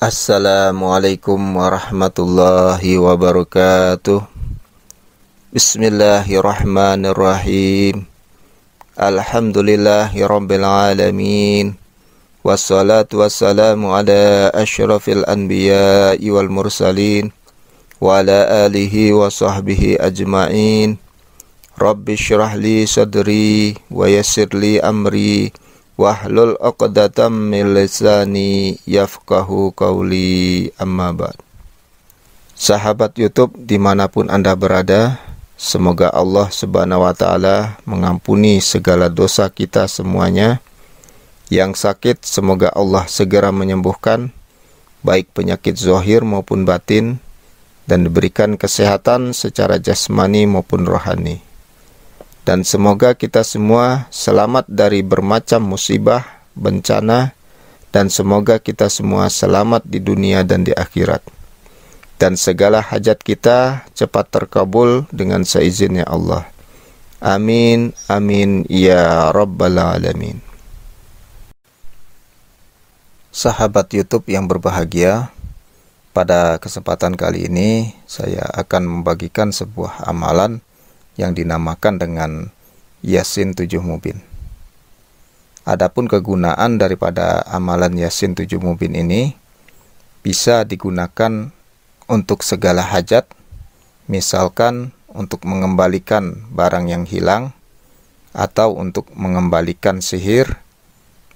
Assalamualaikum warahmatullahi wabarakatuh. Bismillahirrahmanirrahim. Alhamdulillahirabbil alamin. Wassalatu wassalamu ala asyrafil anbiya'i wal mursalin wa ala alihi wa sahbihi ajma'in. Rabbi syrah li sadri wa yassir li amri wahlul 'uqdatam min lisani yafqahu qawli, amma ba'd. Sahabat YouTube dimanapun Anda berada, semoga Allah Subhanahu wa ta'ala mengampuni segala dosa kita semuanya. Yang sakit semoga Allah segera menyembuhkan, baik penyakit zahir maupun batin, dan diberikan kesehatan secara jasmani maupun rohani. Dan semoga kita semua selamat dari bermacam musibah, bencana, dan semoga kita semua selamat di dunia dan di akhirat. Dan segala hajat kita cepat terkabul dengan seizinnya Allah. Amin, amin, ya rabbal alamin. Sahabat YouTube yang berbahagia, pada kesempatan kali ini saya akan membagikan sebuah amalan yang dinamakan dengan Yasin 7 Mubin. Adapun kegunaan daripada amalan Yasin 7 Mubin ini bisa digunakan untuk segala hajat, misalkan untuk mengembalikan barang yang hilang, atau untuk mengembalikan sihir,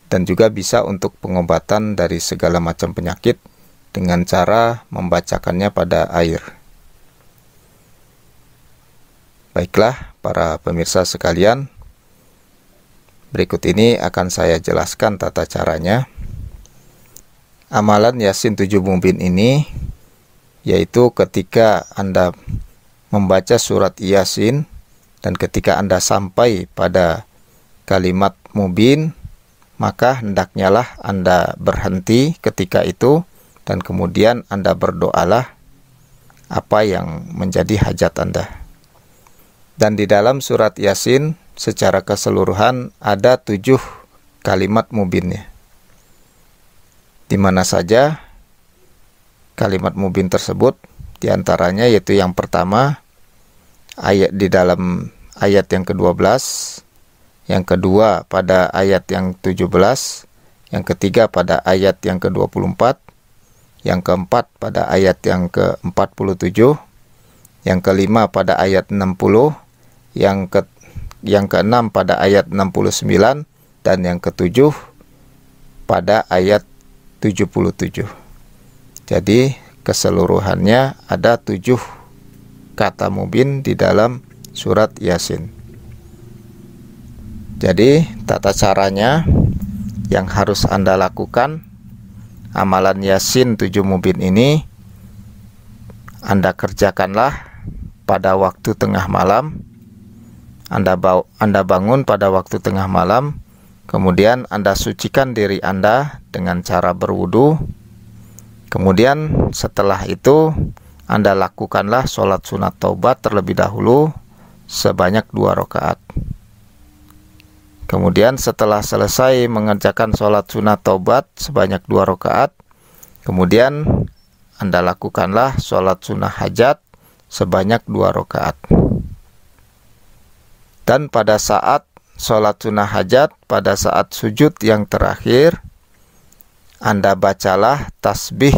dan juga bisa untuk pengobatan dari segala macam penyakit dengan cara membacakannya pada air. Baiklah para pemirsa sekalian, berikut ini akan saya jelaskan tata caranya. Amalan Yasin 7 Mubin ini yaitu ketika Anda membaca surat Yasin dan ketika Anda sampai pada kalimat Mubin, maka hendaknya lah Anda berhenti ketika itu dan kemudian Anda berdoalah apa yang menjadi hajat Anda. Dan di dalam surat Yasin secara keseluruhan ada 7 kalimat mubinnya. Di mana saja kalimat mubin tersebut, diantaranya yaitu yang pertama ayat di dalam ayat yang ke-12, yang kedua pada ayat yang 17, yang ketiga pada ayat yang ke-24, yang keempat pada ayat yang ke-47, yang kelima pada ayat 60, yang keenam pada ayat 69, dan yang ketujuh pada ayat 77. Jadi keseluruhannya ada 7 kata mubin di dalam surat Yasin. Jadi tata caranya yang harus Anda lakukan, amalan Yasin 7 mubin ini Anda kerjakanlah pada waktu tengah malam. Anda bangun pada waktu tengah malam, kemudian Anda sucikan diri Anda dengan cara berwudu. Kemudian setelah itu Anda lakukanlah sholat sunat taubat terlebih dahulu sebanyak 2 rakaat. Kemudian setelah selesai mengerjakan sholat sunat taubat sebanyak 2 rakaat, kemudian Anda lakukanlah sholat sunnah hajat sebanyak 2 rakaat. Dan pada saat sholat sunnah hajat, pada saat sujud yang terakhir, Anda bacalah tasbih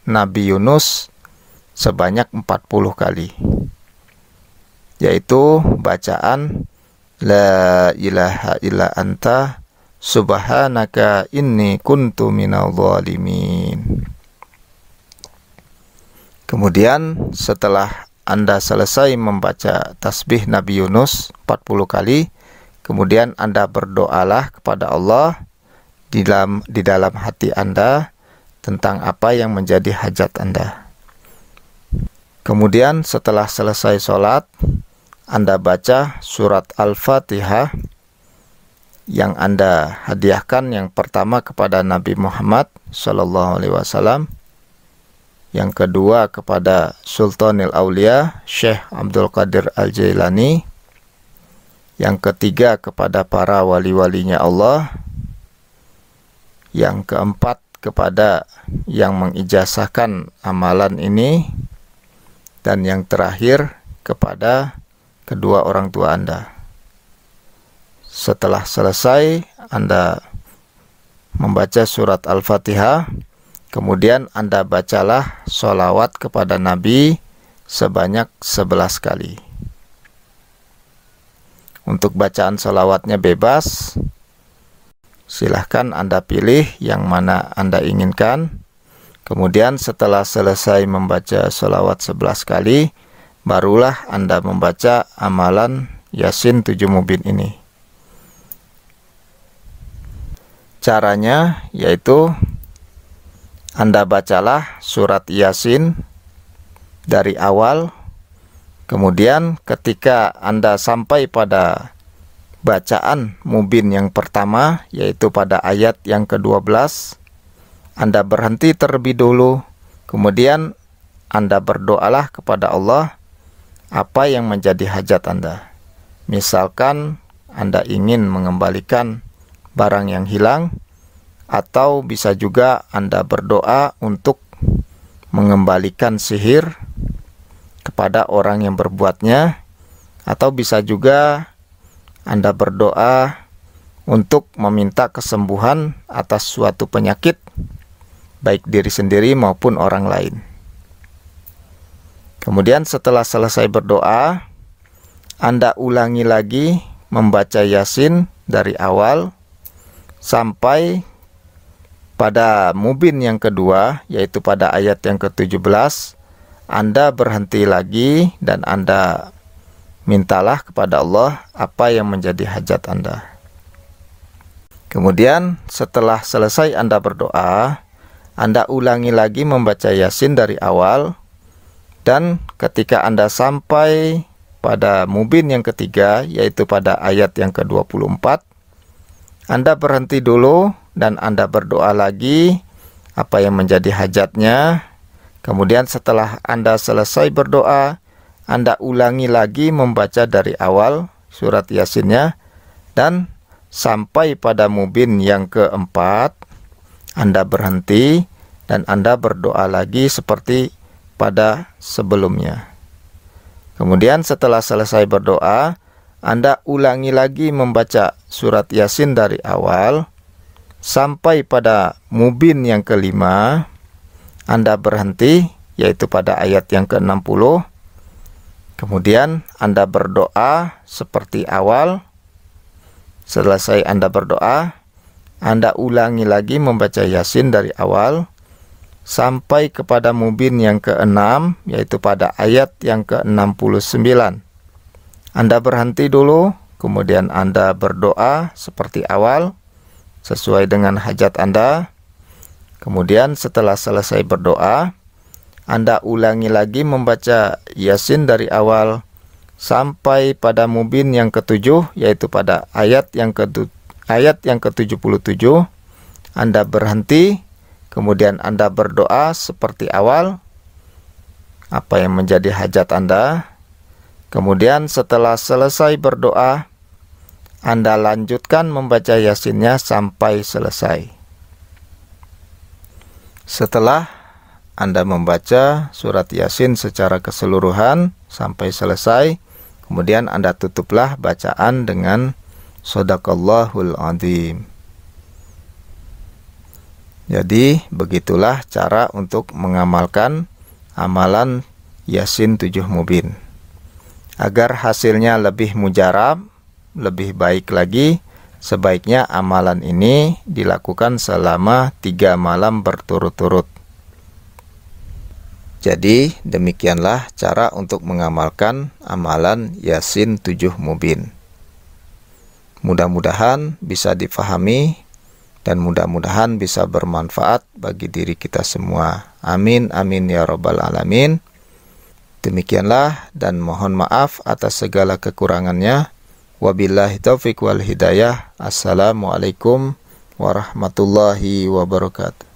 Nabi Yunus sebanyak 40 kali, yaitu bacaan La ilaha illa anta subhanaka inni kuntu minadh dhalimin. Kemudian setelah Anda selesai membaca tasbih Nabi Yunus 40 kali, kemudian Anda berdoalah kepada Allah di dalam hati Anda tentang apa yang menjadi hajat Anda. Kemudian setelah selesai sholat, Anda baca surat Al-Fatihah yang Anda hadiahkan yang pertama kepada Nabi Muhammad SAW, yang kedua kepada Sultanil Aulia Syekh Abdul Qadir Al-Jailani, yang ketiga kepada para wali-walinya Allah, yang keempat kepada yang mengijazahkan amalan ini, dan yang terakhir kepada kedua orang tua Anda. Setelah selesai Anda membaca surat Al-Fatihah, kemudian Anda bacalah sholawat kepada Nabi sebanyak 11 kali. Untuk bacaan sholawatnya bebas, silahkan Anda pilih yang mana Anda inginkan. Kemudian setelah selesai membaca sholawat 11 kali, barulah Anda membaca amalan Yasin 7 Mubin ini. Caranya yaitu Anda bacalah surat Yasin dari awal, kemudian ketika Anda sampai pada bacaan Mubin yang pertama, yaitu pada ayat yang ke-12, Anda berhenti terlebih dulu, kemudian Anda berdoalah kepada Allah apa yang menjadi hajat Anda. Misalkan Anda ingin mengembalikan barang yang hilang, atau bisa juga Anda berdoa untuk mengembalikan sihir kepada orang yang berbuatnya, atau bisa juga Anda berdoa untuk meminta kesembuhan atas suatu penyakit, baik diri sendiri maupun orang lain. Kemudian setelah selesai berdoa, Anda ulangi lagi membaca Yasin dari awal sampai pada Mubin yang kedua, yaitu pada ayat yang ke-17, Anda berhenti lagi dan Anda mintalah kepada Allah apa yang menjadi hajat Anda. Kemudian setelah selesai Anda berdoa, Anda ulangi lagi membaca Yasin dari awal, dan ketika Anda sampai pada Mubin yang ketiga, yaitu pada ayat yang ke-24, Anda berhenti dulu dan Anda berdoa lagi apa yang menjadi hajatnya. Kemudian setelah Anda selesai berdoa, Anda ulangi lagi membaca dari awal surat Yasinnya, dan sampai pada Mubin yang keempat, Anda berhenti dan Anda berdoa lagi seperti pada sebelumnya. Kemudian setelah selesai berdoa, Anda ulangi lagi membaca surat Yasin dari awal sampai pada Mubin yang kelima. Anda berhenti, yaitu pada ayat yang ke-60. Kemudian Anda berdoa seperti awal. Selesai Anda berdoa, Anda ulangi lagi membaca Yasin dari awal sampai kepada Mubin yang ke-6, yaitu pada ayat yang ke-69. Anda berhenti dulu, kemudian Anda berdoa seperti awal, sesuai dengan hajat Anda. Kemudian setelah selesai berdoa, Anda ulangi lagi membaca Yasin dari awal sampai pada Mubin yang ke-7, yaitu pada ayat yang ke-77. Anda berhenti, kemudian Anda berdoa seperti awal, apa yang menjadi hajat Anda. Kemudian setelah selesai berdoa, Anda lanjutkan membaca Yasinnya sampai selesai. Setelah Anda membaca surat Yasin secara keseluruhan sampai selesai, kemudian Anda tutuplah bacaan dengan Shadaqallahul Adzim. Jadi begitulah cara untuk mengamalkan amalan Yasin 7 Mubin. Agar hasilnya lebih mujarab, lebih baik lagi, sebaiknya amalan ini dilakukan selama 3 malam berturut-turut. Jadi demikianlah cara untuk mengamalkan amalan Yasin 7 Mubin. Mudah-mudahan bisa difahami dan mudah-mudahan bisa bermanfaat bagi diri kita semua. Amin, amin ya rabbal alamin. Demikianlah, dan mohon maaf atas segala kekurangannya. Wabillahi taufiq wal hidayah. Assalamualaikum warahmatullahi wabarakatuh.